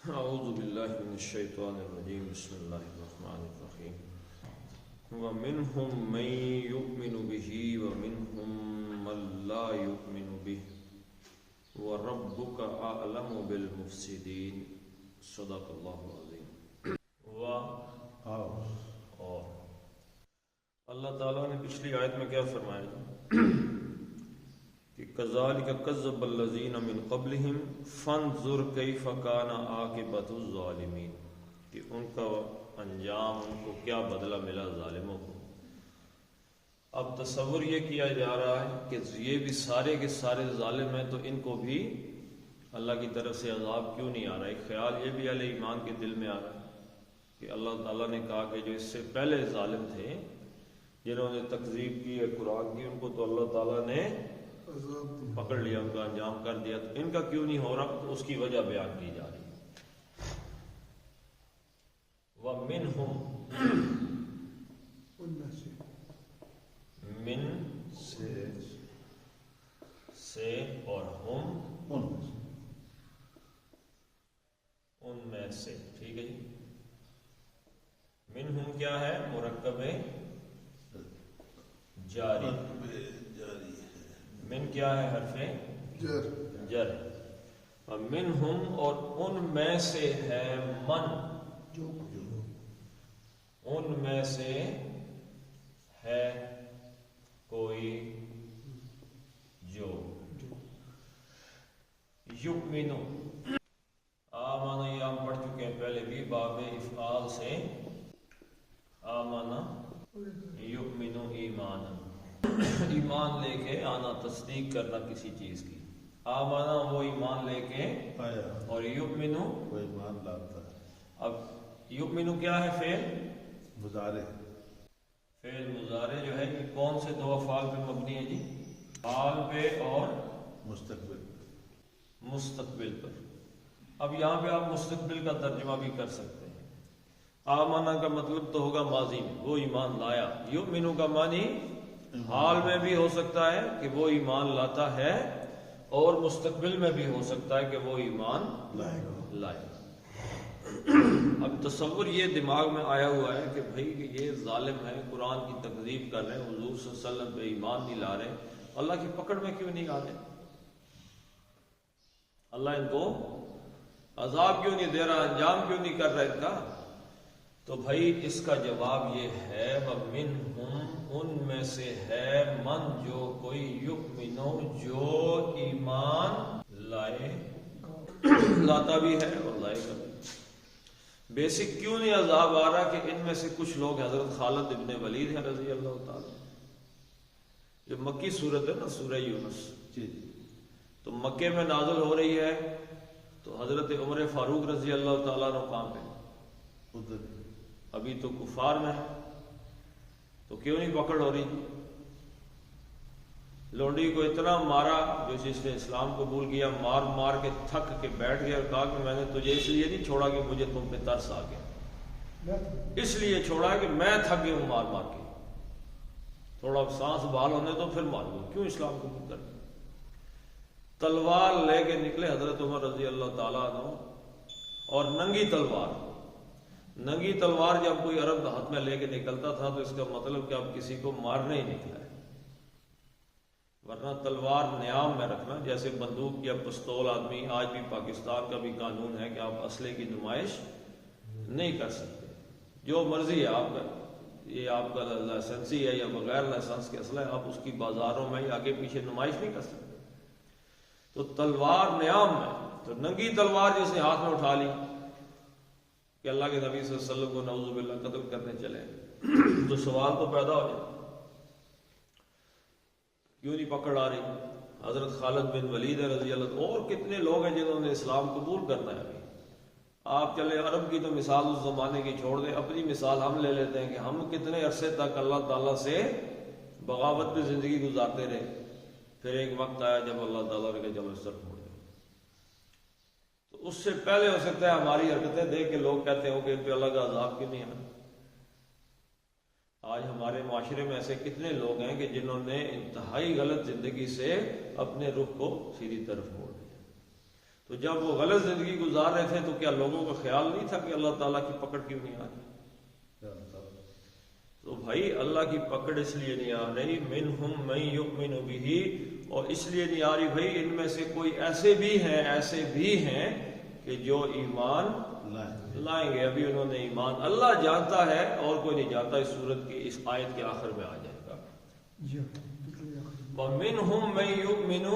اعوذ باللہ من الشیطان الرجیم بسم اللہ الرحمن الرحیم ومنہم من یؤمن بہ ومنہم من لا یؤمن بہ وربک اعلم بالمفسدین صدق اللہ العظیم۔ اور اللہ تعالیٰ نے پچھلی آیت میں کیا فرمایا کہ کذالک کذب الذین من قبلہم فانظر کیف کان عاقبۃ الظالمین، کہ ان کا انجام، ان کو کیا بدلہ ملا ظالموں کو۔ اب تصور یہ کیا جا رہا ہے کہ یہ بھی سارے کے سارے ظالم ہیں، تو ان کو بھی اللہ کی طرف سے عذاب کیوں نہیں آ رہا ہے؟ ایک خیال یہ بھی اہل ایمان کے دل میں آ رہا ہے کہ اللہ تعالیٰ نے کہا کہ جو اس سے پہلے ظالم تھے جنہوں نے تکذیب کی ہے قرآن کی، ان کو تو اللہ تعالیٰ نے پکڑ لیا، ان کا انجام کر دیا، تو ان کا کیوں نہیں ہو رہا؟ تو اس کی وجہ بیان کی جا رہی ہے۔ وَمِنْهُمْ، من سے اور ہم ان میں سے، ٹھیک ہے جی۔ منہم کیا ہے؟ مرکب جاری۔ من کیا ہے؟ حرف جر۔ منہم، اور ان میں سے ہے، من ان میں سے ہے کوئی جو یؤمنو، آمانا یہ ہم پڑھ چکے ہیں پہلے بھی، باب افعال سے آمانا یؤمنو ایمانا، ایمان لے کے آنا، تصدیق کرنا کسی چیز کی۔ آمانا وہ ایمان لے کے آیا، اور یؤمنو وہ ایمان لاتا ہے۔ اب یؤمنو کیا ہے؟ فعل مضارع، فعل مضارع جو ہے یہ کون سے دو افعال پہ مبنی ہے جی؟ حال پہ اور مستقبل پر۔ اب یہاں پہ آپ مستقبل کا ترجمہ بھی کر سکتے ہیں۔ آمانا کا مطلب تو ہوگا ماضی میں، وہ ایمان لایا۔ یؤمنو کا معنی حال میں بھی ہو سکتا ہے کہ وہ ایمان لاتا ہے، اور مستقبل میں بھی ہو سکتا ہے کہ وہ ایمان لائے۔ اب تصور یہ دماغ میں آیا ہوا ہے کہ بھئی یہ ظالم ہے، قرآن کی تکذیب کر رہے ہیں، حضور صلی اللہ علیہ وسلم پہ ایمان نہیں لا رہے، اللہ کی پکڑ میں کیوں نہیں آ رہے؟ اللہ ان کو عذاب کیوں نہیں دے رہا؟ انجام کیوں نہیں کر رہا ان کا؟ تو بھائی اس کا جواب یہ ہے، وَمِنْهُمْ، ان میں سے ہے، من جو کوئی، یؤمنو جو ایمان لائے، لاتا بھی ہے اور لائے گا بھی۔ بیسک کیوں نہیں عذاب آ رہا کہ ان میں سے کچھ لوگ، حضرت خالد ابن ولید ہیں رضی اللہ تعالیٰ، یہ مکی صورت ہے نا، سورہ یونس، تو مکے میں نازل ہو رہی ہے، تو حضرت عمر فاروق رضی اللہ تعالیٰ عنہ کہاں پہ؟ ابھی تو کفار میں ہے، تو کیوں نہیں پکڑ ہو رہی؟ لونڈی کو اتنا مارا جو جس نے اسلام قبول کیا، مار مار کے تھک کے بیٹھ گیا، اور کہا کہ میں نے تجھے اس لیے نہیں چھوڑا کہ مجھے تم پہ ترس آ گیا، اس لیے چھوڑا کہ میں تھک گیا ہوں مار مار کے، تھوڑا سانس بحال ہونے تو پھر ماروں، کیوں اسلام قبول کر؟ تلوار لے کے نکلے حضرت عمر رضی اللہ تعالیٰ عنہ، اور ننگی تلوار۔ ننگی تلوار جب کوئی عرب ہاتھ میں لے کے نکلتا تھا تو اس کا مطلب کہ اب کسی کو مارنے ہی نکلا ہے، ورنہ تلوار نیام میں رکھنا، جیسے بندوق یا پستول آدمی، آج بھی پاکستان کا بھی قانون ہے کہ آپ اسلحے کی نمائش نہیں کر سکتے، جو مرضی ہے آپ کا، یہ آپ کا لائسنسی ہے یا بغیر لائسنس کے اسلحہ، آپ اس کی بازاروں میں آگے پیچھے نمائش نہیں کر سکتے۔ تو تلوار نیام میں، تو ننگی تلوار جس نے ہاتھ میں اٹھا لی کہ اللہ کے نبی صلی اللہ علیہ وسلم کو نعوذ باللہ قتل کرنے چلے، تو سوال تو پیدا ہو جائے، کیوں نہیں پکڑ آ رہی؟ حضرت خالد بن ولید رضی اللہ عنہ، اور کتنے لوگ ہیں جنہوں نے اسلام قبول کرنا ہے ابھی۔ آپ چلے عرب کی تو مثال اس زمانے کی چھوڑ دیں، اپنی مثال ہم لے لیتے ہیں کہ ہم کتنے عرصے تک اللہ تعالیٰ سے بغاوت میں زندگی گزارتے رہے، پھر ایک وقت آیا جب اللہ تعالیٰ نے کہا چلو اس طرف موڑ جاؤ۔ تو اس سے پہلے ہو سکتا ہے ہماری حرکتیں دیکھ کے لوگ کہتے ہوں کہ ان پہ اللہ کا عذاب کیوں نہیں آیا۔ آج ہمارے معاشرے میں ایسے کتنے لوگ ہیں کہ جنہوں نے انتہائی غلط زندگی سے اپنے رخ کو سیدھی طرف موڑ دیا۔ تو جب وہ غلط زندگی گزار رہے تھے تو کیا لوگوں کا خیال نہیں تھا کہ اللہ تعالیٰ کی پکڑ کیوں نہیں آ رہی؟ تو بھائی اللہ کی پکڑ اس لیے نہیں آ رہی، منہم من یؤمن بہ، اور اس لیے نہیں آ رہی بھائی ان میں سے کوئی ایسے بھی ہیں کہ جو ایمان لائیں گے۔ ابھی انہوں نے ایمان، اللہ جانتا ہے اور کوئی نہیں جانتا، اس صورت کی اس آیت کے آخر میں آ جائے گا۔ وَمِنْهُمْ مَن يُؤْمِنُ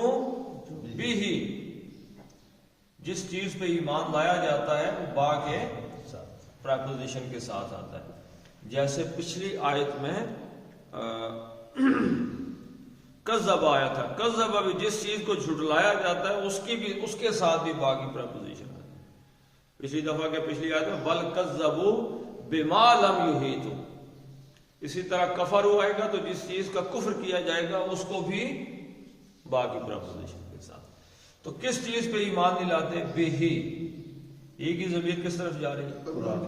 بِهِ، جس چیز پہ ایمان لایا جاتا ہے وہ با کے پریپوزیشن کے ساتھ آتا ہے، جیسے پچھلی آیت میں کذب آیا تھا، کذب ابھی جس چیز کو جھٹلایا جاتا ہے اس کے ساتھ بھی با کی پریپوزیشن ہے۔ پچھلی دفعہ کے پچھلی آیت میں بل کذبوا بما لم یحیطوا، اسی طرح کفروا آئے گا تو جس چیز کا کفر کیا جائے گا اس کو بھی با کی پریپوزیشن کے ساتھ۔ تو کس چیز پہ ایمان نہیں لاتے؟ بہی، یہ کی ضمیر کس طرف جا رہی ہے؟ قرآن۔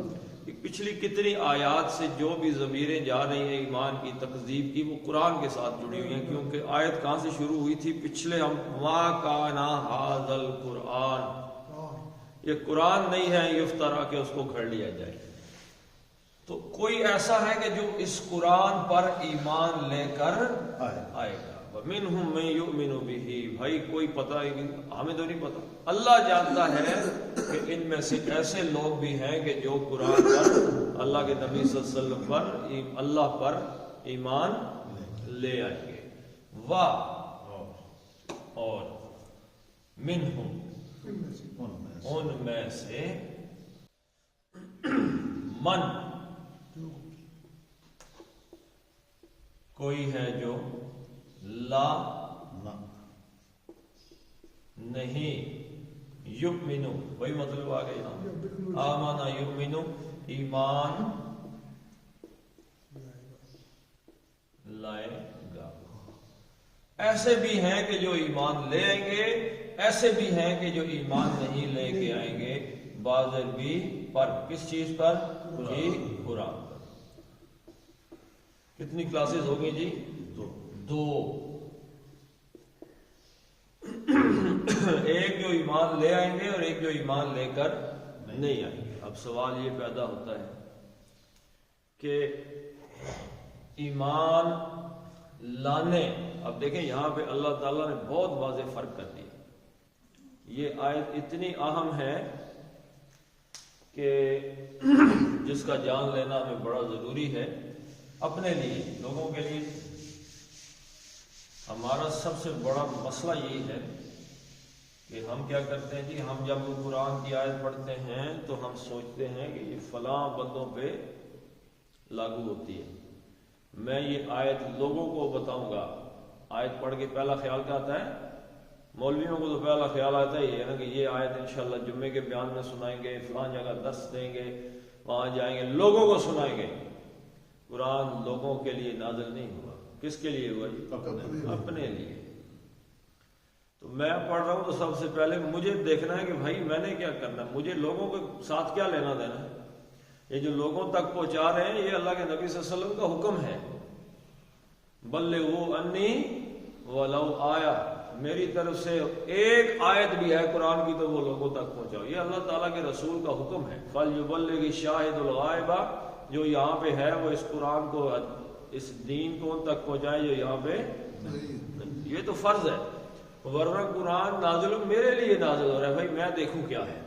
پچھلی کتنی آیات سے جو بھی ضمیریں جا رہی ہیں ایمان کی، تکذیب کی، وہ قرآن کے ساتھ جڑی ہوئی ہیں، کیونکہ آیت کہاں سے شروع ہوئی تھی؟ پچھلے ہم ما کانا ھذا القرآن، یہ قرآن نہیں ہے یفترا کہ اس کو گھڑ لیا جائے۔ تو کوئی ایسا ہے کہ جو اس قرآن پر ایمان لے کر آئے گا۔ وَمِنْهُمْ مَن يُؤْمِنُ بِهِ، بھائی کوئی پتہ ہی ہمیں تو نہیں پتا، اللہ جانتا ہے کہ ان میں سے ایسے لوگ بھی ہیں کہ جو قرآن پر، اللہ کے نبی صلی اللہ علیہ وسلم پر، اللہ پر ایمان لے آئیں گے۔ اور منہم، ان میں سے، من کوئی ہے جو لا نہیں، یؤمنو، وہی مطلب آ گیا نا، آمنا یؤمنو، ایمان لائے گا۔ ایسے بھی ہیں کہ جو ایمان لے آئیں گے، ایسے بھی ہیں کہ جو ایمان نہیں لے کے آئیں گے، بازر بھی پر، کس چیز پر؟ قرآن پر۔ کتنی کلاسز ہوگی جی؟ دو۔ ایک جو ایمان لے آئیں گے اور ایک جو ایمان لے کر نہیں آئیں گے۔ اب سوال یہ پیدا ہوتا ہے کہ ایمان لانے، اب دیکھیں یہاں پہ اللہ تعالیٰ نے بہت واضح فرق کر دیا۔ یہ آیت اتنی اہم ہے کہ جس کا جان لینا ہمیں بڑا ضروری ہے، اپنے لیے، لوگوں کے لیے۔ ہمارا سب سے بڑا مسئلہ یہی ہے کہ ہم کیا کرتے ہیں جی، ہم جب قرآن کی آیت پڑھتے ہیں تو ہم سوچتے ہیں کہ یہ فلاں بندوں پہ لاگو ہوتی ہے، میں یہ آیت لوگوں کو بتاؤں گا۔ آیت پڑھ کے پہلا خیال کیا آتا ہے؟ مولویوں کو تو پہلا خیال آتا ہے یہ ہے کہ یہ آیت انشاءاللہ جمعے کے بیان میں سنائیں گے، فلاں جگہ درس دیں گے، وہاں جائیں گے، لوگوں کو سنائیں گے۔ قرآن لوگوں کے لیے نازل نہیں ہوا، کس کے لیے ہوا جی؟ اپنے لیے۔ تو میں پڑھ رہا ہوں تو سب سے پہلے مجھے دیکھنا ہے کہ بھائی میں نے کیا کرنا ہے، مجھے لوگوں کے ساتھ کیا لینا دینا ہے۔ یہ جو لوگوں تک پہنچا رہے ہیں یہ اللہ کے نبی صلی اللہ علیہ وسلم کا حکم ہے، بلغوا انی ولو آیا، میری طرف سے ایک آیت بھی ہے قرآن کی تو وہ لوگوں تک پہنچاؤ، یہ اللہ تعالیٰ کے رسول کا حکم ہے۔ فَلْيُبَلِّغِ الشَّاهِدُ الْغَائِبَ، جو یہاں پہ ہے وہ اس قرآن کو، اس دین کو ان تک پہنچائے جو یہاں پہ نہیں، یہ تو فرض ہے، ورنہ قرآن نازل میرے لیے نازل ہو رہا ہے، بھائی میں دیکھوں کیا ہے۔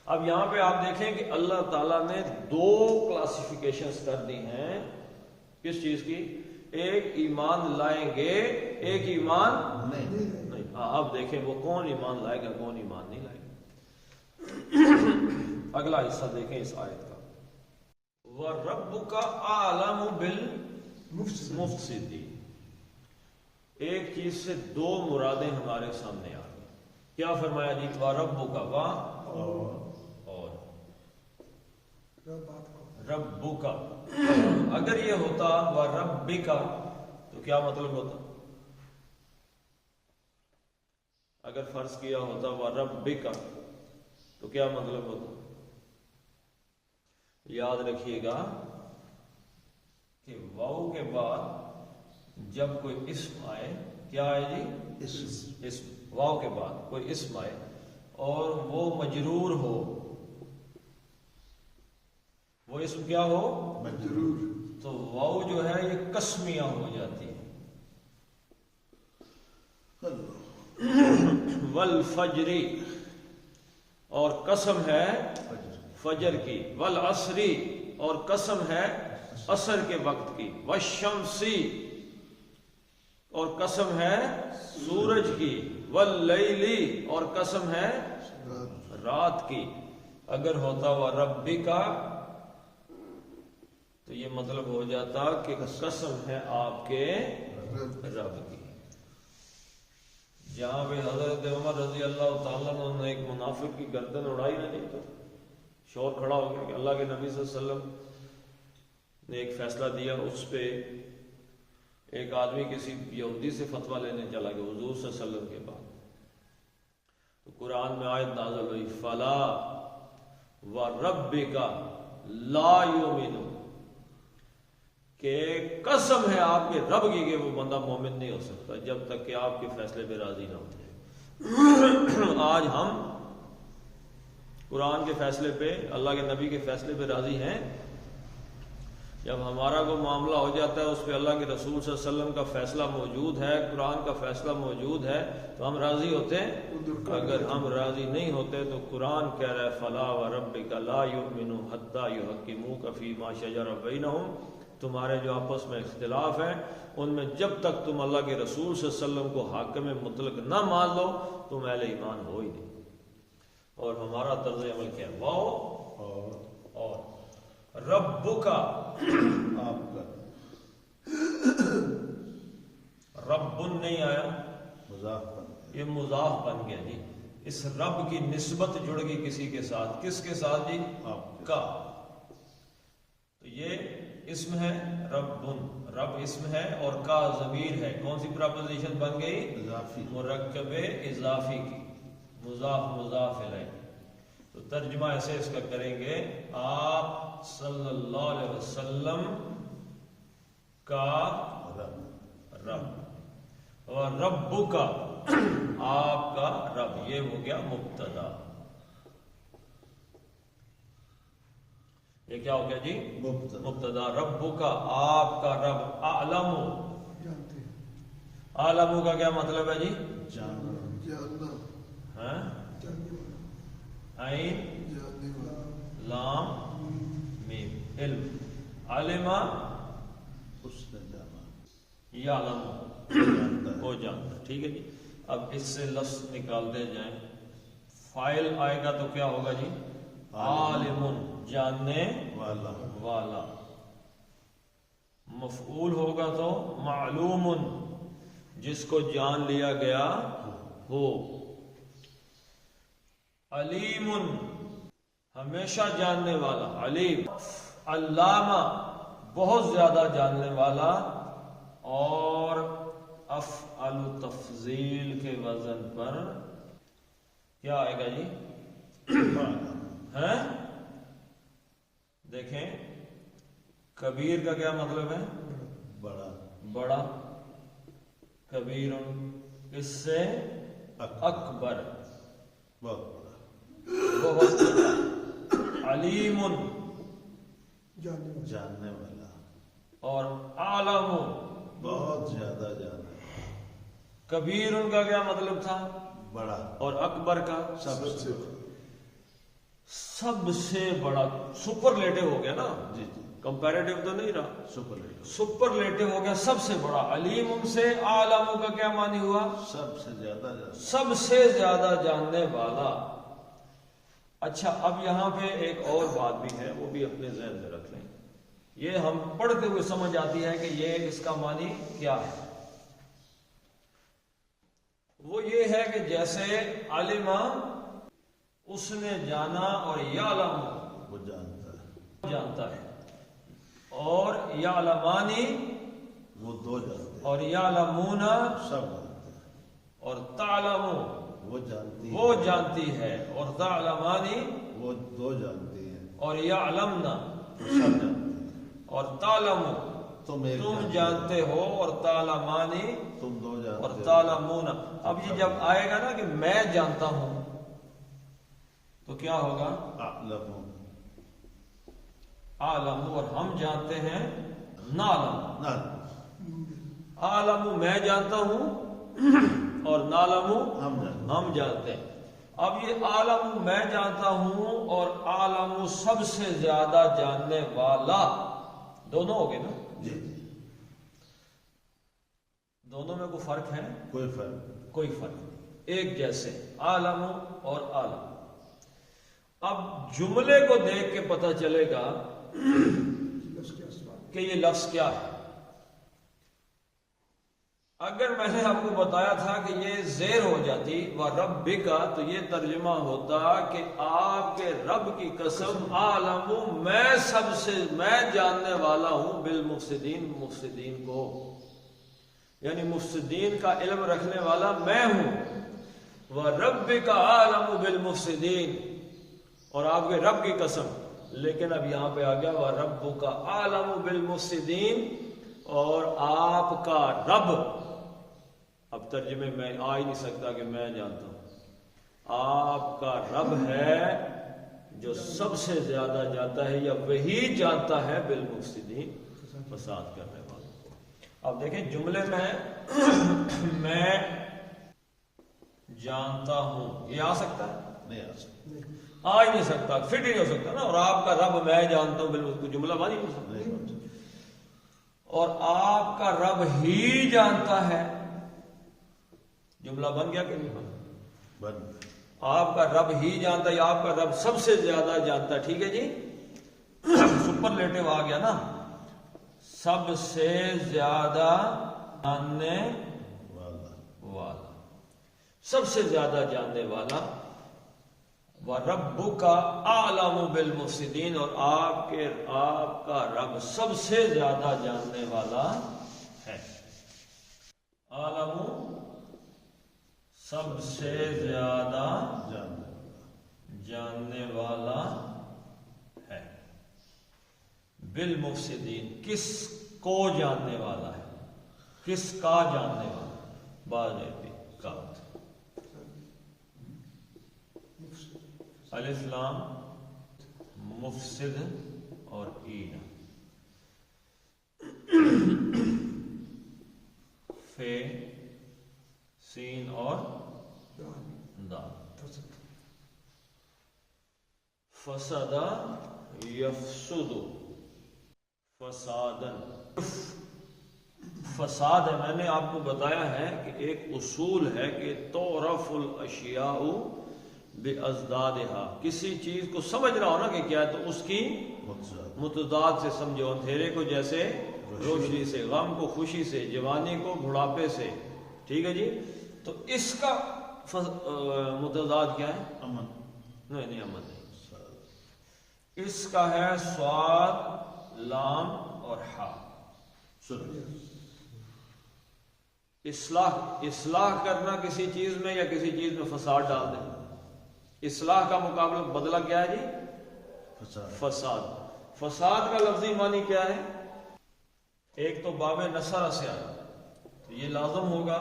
اب یہاں پہ آپ دیکھیں کہ اللہ تعالیٰ نے دو کلاسیفیکیشنز کر دی ہیں، کس چیز کی؟ ایک ایمان لائیں گے، ایک ایمان نہیں۔ اب دیکھیں وہ کون ایمان لائے گا، کون ایمان نہیں لائے گا۔ اگلا حصہ دیکھیں اس آیت کا، وَرَبُّكَ أَعْلَمُ بِالْمُفْسِدِينَ۔ ایک چیز سے دو مرادیں ہمارے سامنے آ گئی۔ کیا فرمایا جی؟ وَرَبُّكَ، اور ربک، اگر یہ ہوتا وَرَبِّكَ تو کیا مطلب ہوتا؟ اگر فرض کیا ہوتا وَرَبِّكَ تو کیا مطلب ہوتا؟ یاد رکھیے گا کہ واو کے بعد جب کوئی اسم آئے، کیا آئے جی؟ اسم۔ واو کے بعد کوئی اسم آئے اور وہ مجرور ہو، وہ اسم کیا ہو؟ مجرور، تو واو جو ہے یہ قسمیہ ہو جاتی ہے. والفجر، اور قسم ہے فجر کی. والعصر، اور قسم ہے عصر کے وقت کی. والشمس، اور قسم ہے سورج کی. واللیل، اور قسم ہے رات کی. اگر ہوتا ہوا ربی کا تو یہ مطلب ہو جاتا کہ قسم ہے آپ کے رب کی. جہاں پہ حضرت عمر رضی اللہ تعالیٰ عنہ نے ایک منافق کی گردن اڑائی نہ دی تو شور کھڑا ہو گیا کہ اللہ کے نبی صلی اللہ علیہ وسلم نے ایک فیصلہ دیا. اس پہ ایک آدمی کسی یہودی سے فتویٰ لینے چلا گیا حضور صلی اللہ علیہ وسلم کے بعد. تو قرآن میں آیت نازل ہوئی فلا وربک لا یؤمنون، کہ قسم ہے آپ کے رب کی کہ وہ بندہ مومن نہیں ہو سکتا جب تک کہ آپ کے فیصلے پہ راضی نہ ہو. آج ہم قرآن کے فیصلے پہ، اللہ کے نبی کے فیصلے پہ راضی ہیں. جب ہمارا کوئی معاملہ ہو جاتا ہے اس پہ اللہ کے رسول صلی اللہ علیہ وسلم کا فیصلہ موجود ہے، قرآن کا فیصلہ موجود ہے تو ہم راضی ہوتے ہیں. اگر ہم راضی نہیں ہوتے تو قرآن کہہ رہا ہے فلا وربک لا یؤمنون حتی یحکموک فیما شجر بینہم، تمہارے جو آپس میں اختلاف ہیں ان میں جب تک تم اللہ کے رسول صلی اللہ علیہ وسلم کو حاکم مطلق نہ مان لو تم اہل ایمان ہو ہی نہیں. اور ہمارا طرز عمل کیا ہے؟ واو اور رب کا، آپ کا رب نہیں آیا، مضاف بن گیا، یہ مضاف بن گیا جی. اس رب کی نسبت جڑ گئی کسی کے ساتھ. کس کے ساتھ جی؟ آپ کا. تو یہ اسم ہے رب، رب اسم ہے اور کا ضمیر ہے. کون سی پراپوزیشن بن گئی؟ اضافی، مرکب اضافی کی، مضاف مضاف الیہ. تو ترجمہ ایسے اس کا کریں گے آپ صلی اللہ علیہ وسلم کا رب، اور رب کا آپ کا رب، یہ ہو گیا مبتدا. یہ کیا ہو گیا جی؟ مبتدا. رب کا آپ کا رب. اعلم، اعلم کا کیا مطلب ہے جی؟ عین لام میم، علم. علم اس نے جانا، یعلم وہ جانتا. ٹھیک ہے جی. اب اس سے لفظ نکالتے جائیں. فاعل آئے گا تو کیا ہوگا جی؟ عالم، جاننے والا، والا. مفعول ہوگا تو معلوم، جس کو جان لیا گیا ہو. علیم، ہمیشہ جاننے والا. علیم. علامہ، بہت زیادہ جاننے والا. اور افعل تفضیل کے وزن پر کیا آئے گا جی؟ دیکھیں کبیر کا کیا مطلب ہے؟ بڑا، بڑا. کبیر اس سے اکبر، بہت بڑا. بہت بڑا. علیم جاننے والا، اور عالم بہت زیادہ جاننے والا. کبیر ان کا کیا مطلب تھا؟ بڑا. اور اکبر کا سب سے بڑا. سپرلیٹو ہو گیا نا جی جی، کمپیریٹو تو نہیں رہا، سپرلیٹو، سپرلیٹو ہو گیا سب سے بڑا. علیم ان سے عالم کا کیا معنی ہوا؟ سب سے زیادہ جاننے، سب سے زیادہ جاننے والا. اچھا اب یہاں پہ ایک اور بات بھی ہے، وہ بھی اپنے ذہن میں رکھ لیں. یہ ہم پڑھتے ہوئے سمجھ آتی ہے کہ یہ اس کا معنی کیا ہے. وہ یہ ہے کہ جیسے علم اس نے جانا اور یعلم وہ جانتا ہے، جانتا ہے، اور یعلمانی وہ دو جانتے ہیں، اور یعلمون سب جانتے ہیں. اور تعلم وہ جانتی وہ جانتی ہے، اور تعلمانی وہ دو جانتی ہیں، اور یعلمنا سب جانتے ہیں. اور تعلم تم ایک تم جانتے ہو، اور تعلمانی تم دو جانتے اور ہو. تعلمون. اب یہ جب آئے گا نا کہ میں جانتا ہوں تو کیا ہوگا؟ اعلم عالم، اور ہم جانتے ہیں نعلم۔ نہ عالم میں جانتا ہوں اور نعلم ہم جانتے ہم جانتے ہیں۔ اب یہ عالم میں جانتا ہوں اور عالم سب سے زیادہ جاننے والا، دونوں ہو گئے نا؟ جی دونوں میں کوئی فرق ہے؟ کوئی فرق کوئی فرق نہیں، ایک جیسے عالم اور عالم۔ اب جملے کو دیکھ کے پتہ چلے گا کہ یہ لفظ کیا ہے۔ اگر میں نے آپ کو بتایا تھا کہ یہ زیر ہو جاتی وَرَبِّكَ، تو یہ ترجمہ ہوتا کہ آپ کے رب کی قسم، عالم میں جاننے والا ہوں بالمفسدین، مفسدین کو، یعنی مفسدین کا علم رکھنے والا میں ہوں۔ وَرَبِّكَ عَالَمُ بِالْمُفْسِدِينَ، اور آپ کے رب کی قسم۔ لیکن اب یہاں پہ آ گیا وَرَبُّكَ عَالَمُ بِالْمُفْسِدِينَ، اور آپ کا رب، اب ترجمے میں آ ہی نہیں سکتا کہ میں جانتا ہوں، آپ کا رب ہے جو سب سے زیادہ جانتا ہے، یا وہی جانتا ہے بالمفسدین، فساد کرنے والوں کو۔ اب دیکھیں جملے میں جانتا ہوں، یہ آ سکتا ہے؟ نہیں آ سکتا، آ ہی نہیں سکتا، فٹ ہی نہیں ہو سکتا نا۔ اور آپ کا رب میں جانتا ہوں بالکل، جملہ بن ہی نہیں سکتا۔ نہیں ہو سکتا۔ اور آپ کا رب ہی جانتا ہے، جملہ بن گیا کہ نہیں بنا؟ بند آپ کا رب ہی جانتا ہے، یا آپ کا رب سب سے زیادہ جانتا ہے، ٹھیک ہے جی، سپرلیٹو آ گیا نا، سب سے زیادہ جاننے والا، سب سے زیادہ جاننے والا۔ وَرَبُّكَ أَعْلَمُ بِالْمُفْسِدِينَ، اور آپ کا رب سب سے زیادہ جاننے والا ہے۔ عالم سب سے زیادہ جاننے والا ہے، بالمفسدین، کس کو جاننے والا ہے، کس کا جاننے والا، بعض بھی کا، الف لام مفسد اور این، فے سین اور دال، فسد یفسد فسادن، فساد ہے، میں نے آپ کو بتایا ہے کہ ایک اصول ہے کہ تعرف الاشیاء بازدادها، کسی چیز کو سمجھ رہا ہو نا کہ کیا ہے تو اس کی متضاد سے سمجھو، اندھیرے کو جیسے روشنی سے، غم کو خوشی سے، جوانی کو بڑھاپے سے، ٹھیک ہے جی۔ تو اس کا متضاد کیا ہے؟ امن، نہیں امن نہیں، اس کا ہے صاد لام اور ہا۔ اصلاح کرنا کسی چیز میں یا کسی چیز میں فساد ڈال دیں، اصلاح کا مقابلہ بدلہ کیا ہے جی؟ فساد۔ فساد کا لفظی معنی کیا ہے؟ ایک تو باب نصر سے آیا، تو یہ لازم ہوگا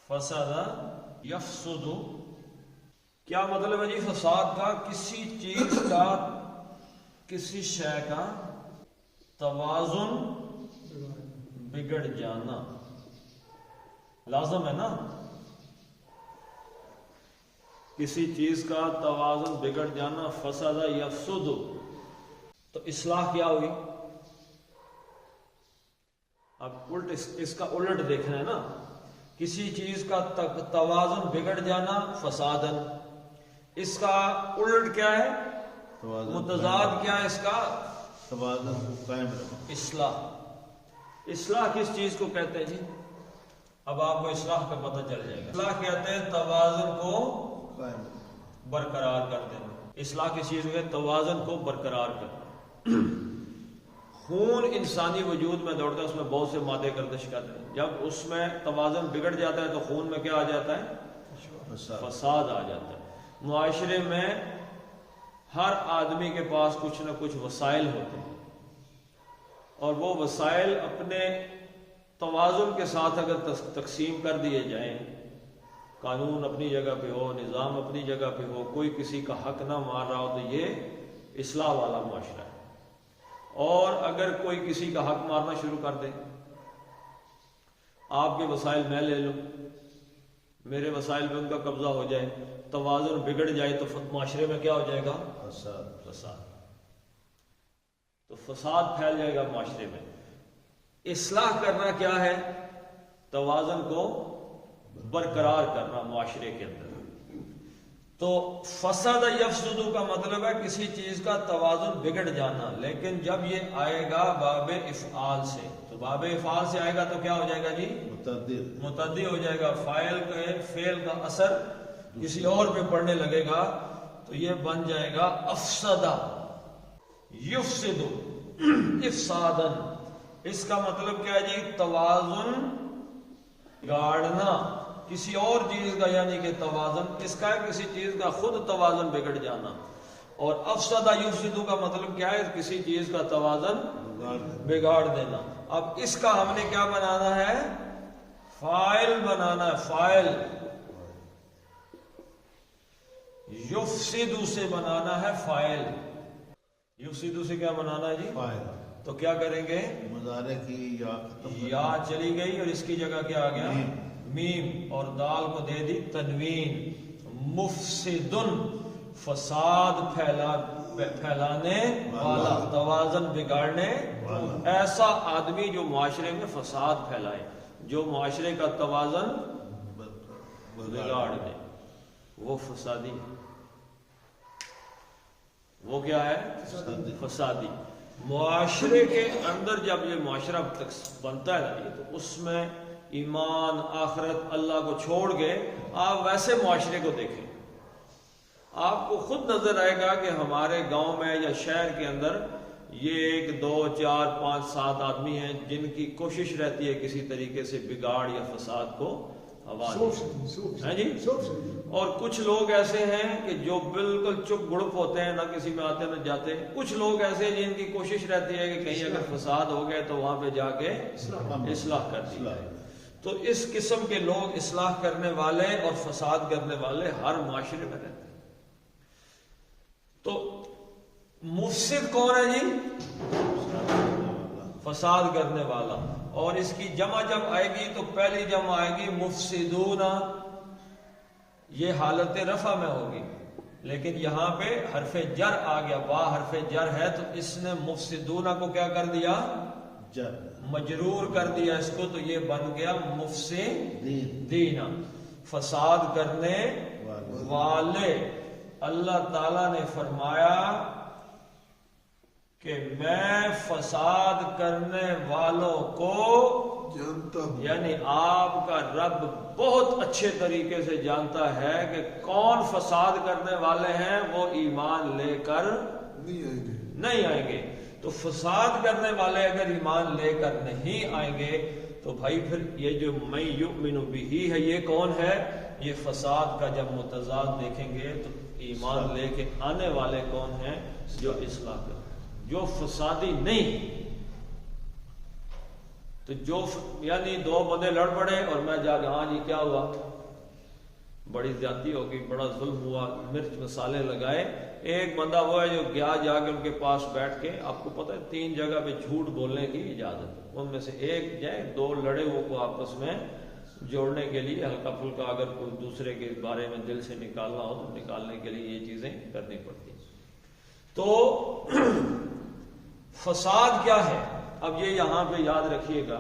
فساد یفسد، کیا مطلب ہے جی فساد کا؟ کسی چیز کا، کسی شے کا توازن بگڑ جانا، لازم ہے نا، کسی چیز کا توازن بگڑ جانا، فساد یفسد، تو اصلاح کیا ہوئی؟ اب الٹ اس کا الٹ دیکھنا ہے نا، کسی چیز کا توازن بگڑ جانا فسادن، اس کا الٹ کیا ہے؟ متضاد کیا ہے اس کا؟ توازن کو قائم رکھنا۔ اصلاح۔ اصلاح کس چیز کو کہتے ہیں جی؟ اب آپ کو اصلاح کا پتہ چل جائے گا۔ اصلاح کہتے ہیں توازن کو برقرار کر دینا۔ اصلاح کس چیز ہے؟ توازن کو برقرار کر۔ خون انسانی وجود میں دوڑتا ہے، اس میں بہت سے مادے گردش کرتے ہیں، جب اس میں توازن بگڑ جاتا ہے تو خون میں کیا آ جاتا ہے؟ فساد آ جاتا ہے۔ معاشرے میں ہر آدمی کے پاس کچھ نہ کچھ وسائل ہوتے ہیں، اور وہ وسائل اپنے توازن کے ساتھ اگر تقسیم کر دیے جائیں قانون اپنی جگہ پہ ہو، نظام اپنی جگہ پہ ہو، کوئی کسی کا حق نہ مار رہا ہو، تو یہ اصلاح والا معاشرہ ہے۔ اور اگر کوئی کسی کا حق مارنا شروع کر دے، آپ کے وسائل میں لے لوں، میرے وسائل پہ ان کا قبضہ ہو جائے، توازن بگڑ جائے، تو معاشرے میں کیا ہو جائے گا؟ فساد۔ تو فساد پھیل جائے گا معاشرے میں۔ اصلاح کرنا کیا ہے؟ توازن کو برقرار کرنا معاشرے کے اندر۔ تو فساد یفسد کا مطلب ہے کسی چیز کا توازن بگڑ جانا، لیکن جب یہ آئے گا باب افعال سے، تو باب افعال سے آئے گا تو کیا ہو جائے گا جی؟ متعدی ہو جائے گا۔ فعل کا اثر کسی اور پہ پڑنے لگے گا تو یہ بن جائے گا افسدہ یفسد افسادن۔ اس کا مطلب کیا ہے جی؟ توازن بگاڑنا کسی اور چیز کا، یعنی کہ توازن اس کا ہے کسی چیز کا خود توازن بگڑ جانا۔ اور افسدہ یفسد کا مطلب کیا ہے؟ کسی چیز کا توازن بگاڑ دینا۔ اب اس کا ہم نے کیا بنانا ہے؟ فاعل بنانا ہے۔ فاعل یفسد سے بنانا ہے فاعل۔ یفسد سے کیا بنانا ہے جی؟ فاعل۔ تو کیا کریں گے؟ مضارع کی یا چلی گئی اور اس کی جگہ کیا آ گیا؟ میم، اور دال کو دے دی تنوین۔ مفسدن فساد پھیلانے والا، توازن بگاڑنے ایسا آدمی جو معاشرے میں فساد پھیلائے، جو معاشرے کا توازن بگاڑ دے، وہ فسادی۔ وہ کیا ہے؟ فسادی۔ معاشرے کے اندر جب یہ معاشرہ بنتا ہے تو اس میں ایمان، آخرت، اللہ کو چھوڑ کے آپ ویسے معاشرے کو دیکھیں، آپ کو خود نظر آئے گا کہ ہمارے گاؤں میں یا شہر کے اندر یہ 1 2 4 5 7 آدمی ہیں جن کی کوشش رہتی ہے کسی طریقے سے بگاڑ یا فساد کو ہوا دیں جی۔ اور کچھ لوگ ایسے ہیں کہ جو بالکل چپ گڑپ ہوتے ہیں، نہ کسی میں آتے نہ جاتے۔ کچھ لوگ ایسے ہیں جن کی کوشش رہتی ہے کہ کہیں اگر فساد ہو گئے تو وہاں پہ جا کے اصلاح کر دی جائے۔ تو اس قسم کے لوگ، اصلاح کرنے والے اور فساد کرنے والے، ہر معاشرے میں رہتے ہیں۔ تو مفسد کون ہے جی؟ فساد کرنے والا۔ اور اس کی جمع جب آئے گی تو پہلی جمع آئے گی مفسدون، یہ حالت رفع میں ہوگی، لیکن یہاں پہ حرف جر آ گیا، با حرف جر ہے تو اس نے مفسدون کو کیا کر دیا؟ مجرور کر دیا اس کو، تو یہ بن گیا مفسدین، فساد کرنے والے۔ اللہ تعالیٰ نے فرمایا کہ میں فساد کرنے والوں کو جانتا ہوں، یعنی آپ کا رب بہت اچھے طریقے سے جانتا ہے کہ کون فساد کرنے والے ہیں، وہ ایمان لے کر نہیں آئیں گے۔ تو فساد کرنے والے اگر ایمان لے کر نہیں آئیں گے تو بھائی پھر یہ جو من یؤمن بہ ہے، یہ کون ہے؟ یہ فساد کا جب متضاد دیکھیں گے تو ایمان لے کے آنے والے کون ہیں؟ جو اصلاح کرتے، جو فسادی نہیں۔ تو جو یعنی 2 بندے لڑ پڑے اور میں جا کے ہاں جی کیا ہوا، بڑی زیادتی ہو گئی، بڑا ظلم ہوا، مرچ مسالے لگائے۔ ایک بندہ وہ ہے جو گیا جا کے ان کے پاس بیٹھ کے، آپ کو پتہ ہے 3 جگہ پہ جھوٹ بولنے کی اجازت، ان میں سے ایک جائے، 2 لڑے ہوئے کو آپس میں جوڑنے کے لیے ہلکا پھلکا اگر کوئی دوسرے کے بارے میں دل سے نکالنا ہو تو نکالنے کے لیے یہ چیزیں کرنی پڑتی۔ تو فساد کیا ہے؟ اب یہ یہاں پہ یاد رکھیے گا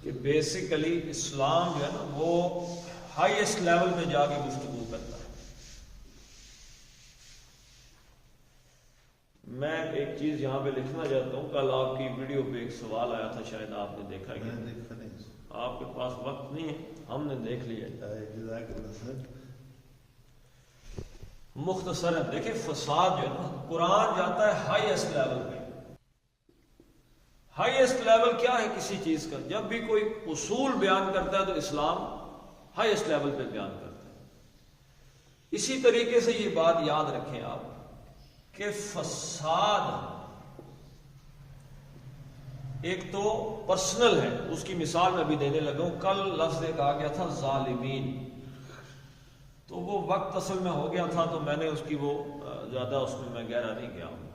کہ بیسیکلی اسلام جو ہے نا وہ ہائیسٹ لیول پہ جا کے گفتگو کرتا ہے۔ میں ایک چیز یہاں پہ لکھنا چاہتا ہوں، کل آپ کی ویڈیو پہ ایک سوال آیا تھا، شاید آپ نے دیکھا کہ آپ کے پاس وقت نہیں ہے، ہم نے دیکھ لیا۔ مختصراً دیکھیں، فساد جو ہے نا، قرآن جاتا ہے ہائیسٹ لیول پہ۔ ہائیسٹ لیول کیا ہے کسی چیز کا؟ جب بھی کوئی اصول بیان کرتا ہے تو اسلام ہائیسٹ لیول پہ بیان کرتا ہے۔ اسی طریقے سے یہ بات یاد رکھیں آپ کہ فساد ایک تو پرسنل ہے، اس کی مثال میں بھی دینے لگا ہوں۔ کل لفظ ایک آ گیا تھا ظالمین، تو وہ وقت اصل میں ہو گیا تھا، تو میں نے اس کی وہ زیادہ اس میں گہرا نہیں گیا ہوں،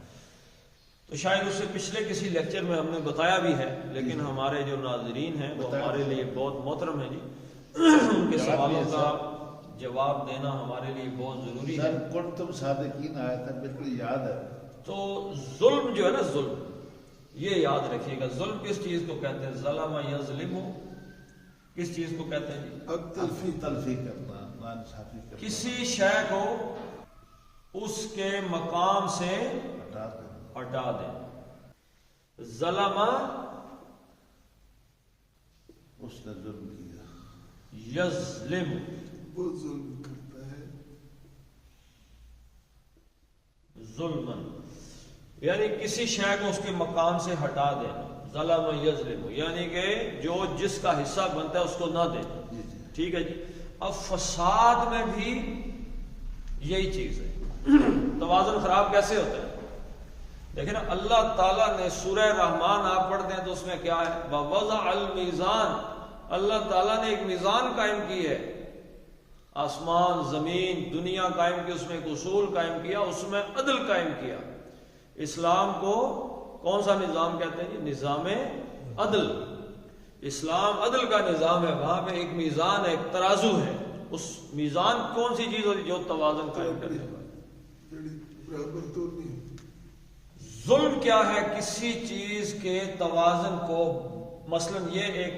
تو شاید اس سے پچھلے کسی لیکچر میں ہم نے بتایا بھی ہے، لیکن ہمارے جو ناظرین ہیں وہ ہمارے لیے بہت محترم ہیں جی، ان کے سوالوں کا جواب دینا ہمارے لیے بہت ضروری ہے۔ کنتم صادقین آیا تھا، بالکل یاد ہے۔ تو ظلم جو ہے نا، ظلم یہ یاد رکھیے گا، ظلم کس چیز کو کہتے ہیں؟ ظلم یظلم، کس چیز کو کہتے ہیں جی؟ تلفی کرنا، ناانصافی کرنا، کسی شے کو اس کے مقام سے ہٹا دیں۔ ظلم اس نے ظلم کیا، یظلم وہ ظلم کرتا ہے، ظلمن یعنی کسی شے کو اس کے مقام سے ہٹا دیں، ظلم یظلم یعنی کہ جو جس کا حصہ بنتا ہے اس کو نہ دیں، ٹھیک ہے جی۔ اب فساد میں بھی یہی چیز ہے، توازن خراب کیسے ہوتا ہے؟ دیکھیں نا، اللہ تعالیٰ نے سورہ رحمان آپ پڑھتے ہیں تو اس میں کیا ہے؟ وَوَضَعَ الْمِيزَانَ، اللہ تعالیٰ نے ایک میزان قائم کی ہے، آسمان زمین دنیا قائم کی، اس میں ایک اصول قائم کیا، اس میں عدل قائم کیا۔ اسلام کو کون سا نظام کہتے ہیں جی؟ نظام عدل۔ اسلام عدل کا نظام ہے، وہاں پہ ایک میزان ہے، ایک ترازو ہے، اس میزان کون سی چیز ہوتی ہے جو توازن قائم کرتے ہیں؟ برابر تو نہیں۔ ظلم کیا ہے؟ کسی چیز کے توازن کو، مثلا یہ ایک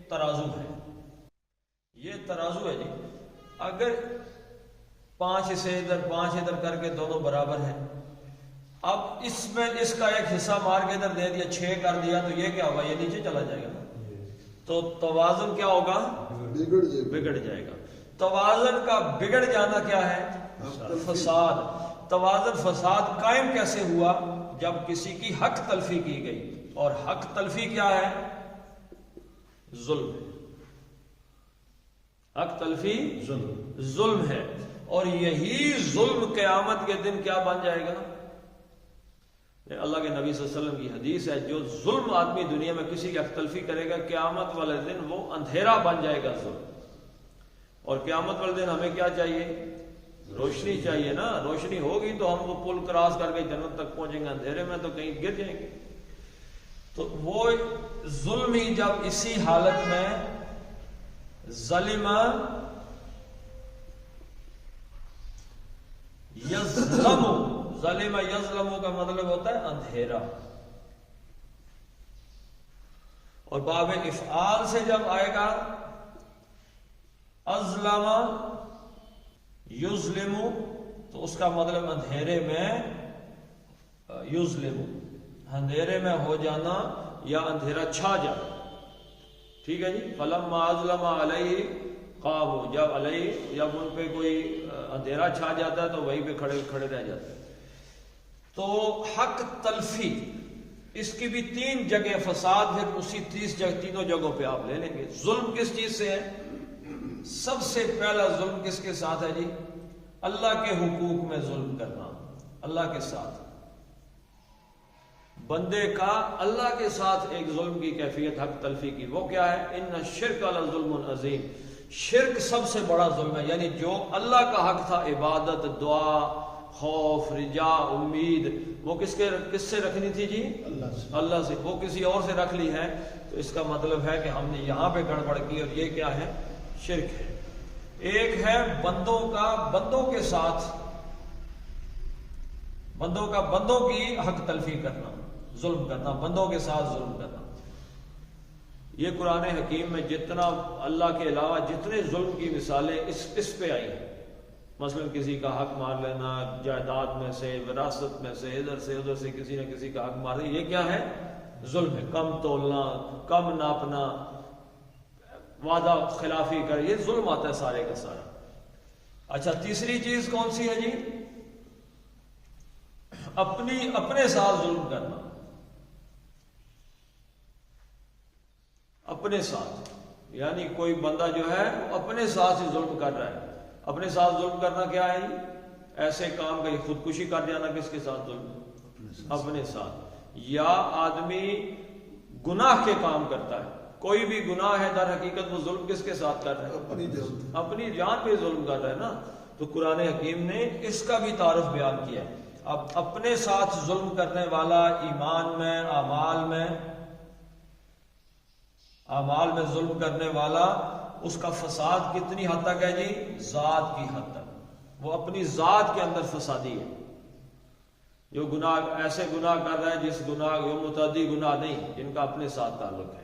ترازو ہے، یہ ترازو ہے جی، اگر 5 حصے ادھر 5 ادھر کر کے دونوں برابر ہیں، اب اس میں اس کا ایک حصہ مار کے ادھر دے دیا، 6 کر دیا، تو یہ کیا ہوگا؟ یہ نیچے چلا جائے گا نا، تو توازن کیا ہوگا؟ بگڑ جائے گا۔ توازن کا بگڑ جانا کیا ہے؟ فساد۔ توازن فساد قائم کیسے ہوا؟ جب کسی کی حق تلفی کی گئی، اور حق تلفی کیا ہے؟ ظلم ہے۔ حق تلفی ظلم ہے، اور یہی ظلم قیامت کے دن کیا بن جائے گا؟ اللہ کے نبی صلی اللہ علیہ وسلم کی حدیث ہے، جو ظلم آدمی دنیا میں کسی کی حق تلفی کرے گا، قیامت والے دن وہ اندھیرا بن جائے گا ظلم۔ اور قیامت والے دن ہمیں کیا چاہیے؟ روشنی چاہیے نا، روشنی ہوگی تو ہم وہ پل کراس کر کے جنت تک پہنچیں گے، اندھیرے میں تو کہیں گر جائیں گے۔ تو وہ ظلم ہی جب اسی حالت میں ظلم یظلم، ظلم یظلم کا مطلب ہوتا ہے اندھیرا، اور باب افعال سے جب آئے گا اظلم یظلم، تو اس کا مطلب اندھیرے میں یظلم، اندھیرے میں ہو جانا یا اندھیرا چھا جانا، ٹھیک ہے جی۔ فلما اظلم علیہ قاموا، جب ان پہ کوئی اندھیرا چھا جاتا ہے تو وہیں پہ کھڑے رہ جاتے ہیں۔ تو حق تلفی، اس کی بھی 3 جگہ فساد ہے، اسی 30 تینوں جگہوں پہ آپ لے لیں گے۔ ظلم کس چیز سے ہے؟ سب سے پہلا ظلم کس کے ساتھ ہے جی؟ اللہ کے حقوق میں ظلم کرنا، اللہ کے ساتھ، بندے کا اللہ کے ساتھ ایک ظلم کی کیفیت حق تلفی کی، وہ کیا ہے؟ ان الشرک لظلم عظیم، شرک سب سے بڑا ظلم ہے، یعنی جو اللہ کا حق تھا، عبادت، دعا، خوف، رجا، امید، وہ کس سے رکھنی تھی جی؟ اللہ سے، وہ کسی اور سے رکھ لی ہے، تو اس کا مطلب ہے کہ ہم نے یہاں پہ گڑبڑ کی، اور یہ کیا ہے؟ شرک ہے۔ ایک ہے بندوں کے ساتھ، بندوں کی حق تلفی کرنا، ظلم کرنا، بندوں کے ساتھ ظلم کرنا۔ یہ قرآن حکیم میں جتنا اللہ کے علاوہ جتنے ظلم کی مثالیں اس پہ آئی ہیں، مثلا کسی کا حق مار لینا، جائیداد میں سے، وراثت میں سے، ادھر سے کسی نہ کسی کا حق مار لینا، یہ کیا ہے؟ ظلم ہے۔ کم تولنا، کم ناپنا، وعدہ خلافی کر، یہ ظلم آتا ہے سارے کا سارا۔ اچھا، تیسری چیز کون سی ہے جی؟ اپنے ساتھ ظلم کرنا، اپنے ساتھ، یعنی کوئی بندہ جو ہے وہ اپنے ساتھ ہی ظلم کر رہا ہے۔ اپنے ساتھ ظلم کرنا کیا ہے جی؟ ایسے کام کا خودکشی کر جانا، کس کے ساتھ ظلم؟ اپنے ساتھ۔ یا آدمی گناہ کے کام کرتا ہے، کوئی بھی گناہ ہے، در حقیقت وہ ظلم کس کے ساتھ کر رہا ہے؟ اپنی جان پہ ظلم کر رہا ہے نا۔ تو قرآن حکیم نے اس کا بھی تعارف بیان کیا ہے۔ اب اپنے ساتھ ظلم کرنے والا ایمان میں، اعمال میں ظلم کرنے والا، اس کا فساد کتنی حد تک ہے جی؟ ذات کی حد تک، وہ اپنی ذات کے اندر فسادی ہے۔ جو گناہ ایسے گناہ کر رہے ہیں جس گناہ جو متعدی گناہ نہیں، جن کا اپنے ساتھ تعلق ہے۔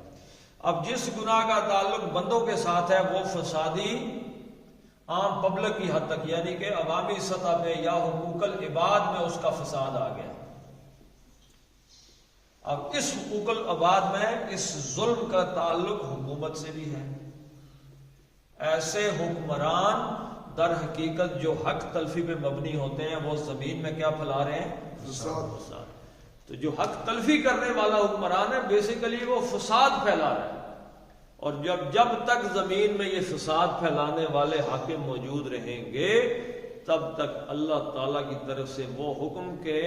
اب جس گناہ کا تعلق بندوں کے ساتھ ہے وہ فسادی عام پبلک کی حد تک، یعنی کہ عوامی سطح پہ یا حقوق العباد میں اس کا فساد آ گیا۔ اب اس حقوق العباد میں اس ظلم کا تعلق حکومت سے بھی ہے۔ ایسے حکمران در حقیقت جو حق تلفی پہ مبنی ہوتے ہیں وہ زمین میں کیا پھیلا رہے ہیں؟ فساد۔ تو جو حق تلفی کرنے والا حکمران ہے بیسیکلی وہ فساد پھیلا رہا ہے، اور جب تک زمین میں یہ فساد پھیلانے والے حاکم موجود رہیں گے تب تک اللہ تعالیٰ کی طرف سے وہ حکم کہ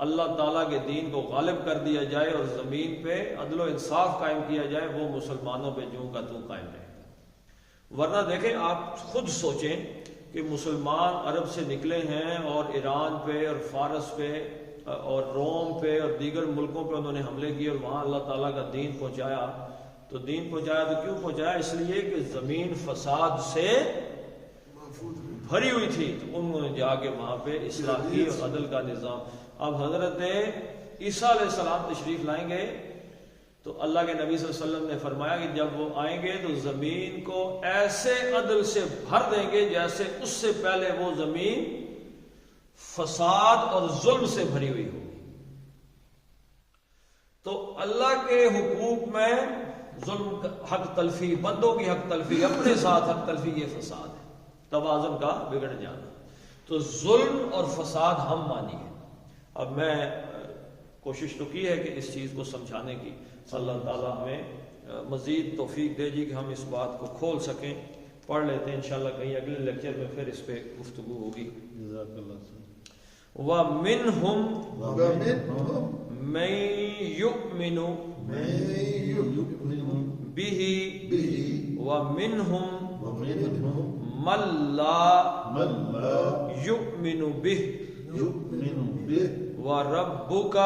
اللہ تعالیٰ کے دین کو غالب کر دیا جائے اور زمین پہ عدل و انصاف قائم کیا جائے، وہ مسلمانوں پہ جوں کا توں قائم رہے گا۔ ورنہ دیکھیں، آپ خود سوچیں کہ مسلمان عرب سے نکلے ہیں اور ایران پہ اور فارس پہ اور روم پہ اور دیگر ملکوں پہ انہوں نے حملے کیے اور وہاں اللہ تعالیٰ کا دین پہنچایا۔ تو دین پہنچایا تو کیوں پہنچایا؟ اس لیے کہ زمین فساد سے بھری ہوئی تھی، تو انہوں نے جا کے وہاں پہ اصلاحی اور عدل کا نظام۔ اب حضرت عیسیٰ علیہ السلام تشریف لائیں گے تو اللہ کے نبی صلی اللہ علیہ وسلم نے فرمایا کہ جب وہ آئیں گے تو زمین کو ایسے عدل سے بھر دیں گے جیسے اس سے پہلے وہ زمین فساد اور ظلم سے بھری ہوئی ہوگی۔ تو اللہ کے حقوق میں ظلم، حق تلفی، بندوں کی حق تلفی، اپنے ساتھ حق تلفی، یہ فساد ہے، توازن کا بگڑ جانا۔ تو ظلم اور فساد ہم مانی ہے۔ اب میں کوشش تو کی ہے کہ اس چیز کو سمجھانے کی، اللہ تعالیٰ ہمیں مزید توفیق دے جی کہ ہم اس بات کو کھول سکیں۔ پڑھ لیتے ہیں انشاءاللہ، کہیں اگلے لیکچر میں پھر اس پہ گفتگو ہوگی۔ جزاک اللہ۔ وَمِنْهُمْ مَن يُؤْمِنُ بِهِ وَمِنْهُمْ مَن لَا يُؤْمِنُ بِهِ وَرَبُّكَ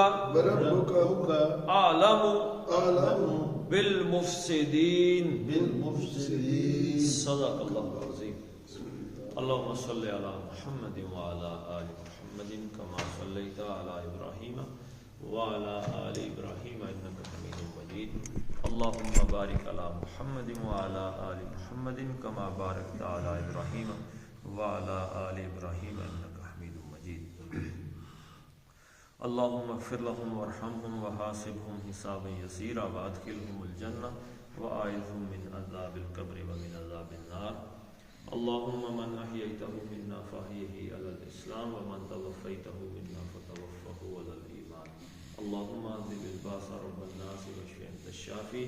أَعْلَمُ بِالْمُفْسِدِينَ۔ صدق اللہ العظیم۔ اللهم صل على محمد وعلى آل محمد كما صليت على إبراهيم وعلى آل إبراهيم إنك حميد مجيد۔ اللهم بارك على محمد وعلى آل محمد كما باركت على إبراهيم وعلى آل إبراهيم إنك حميد مجيد۔ اللهم اغفر لهم وارحمهم وحاسبهم حسابا يسيرا وادخلهم الجنة وأعذهم من عذاب القبر ومن عذاب النار۔ اللهم من أحييته منا فأحيه على الإسلام ومن توفيته منا فتوفه على الإيمان۔ اللهم أنزل الباس رب الناس واشف أنت الشافي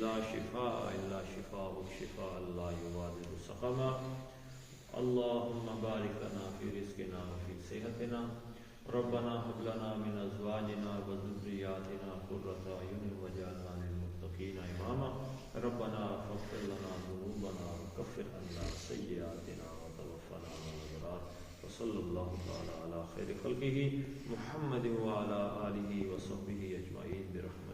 لا شفاء إلا شفاءك شفاء لا يغادر سقما۔ اللهم بارك لنا في رزقنا وفي صحتنا، ربنا هب لنا من أزواجنا وذرياتنا قرة أعين واجعلنا للمتقين إماما۔ ربنا فاغفر لنا ذنوبنا وكفر عنا سيئاتنا وتوفنا مع الأبرار۔ وصلى الله تعالى على خير خلقه محمد وعلى آله وصحبه أجمعين برحمته۔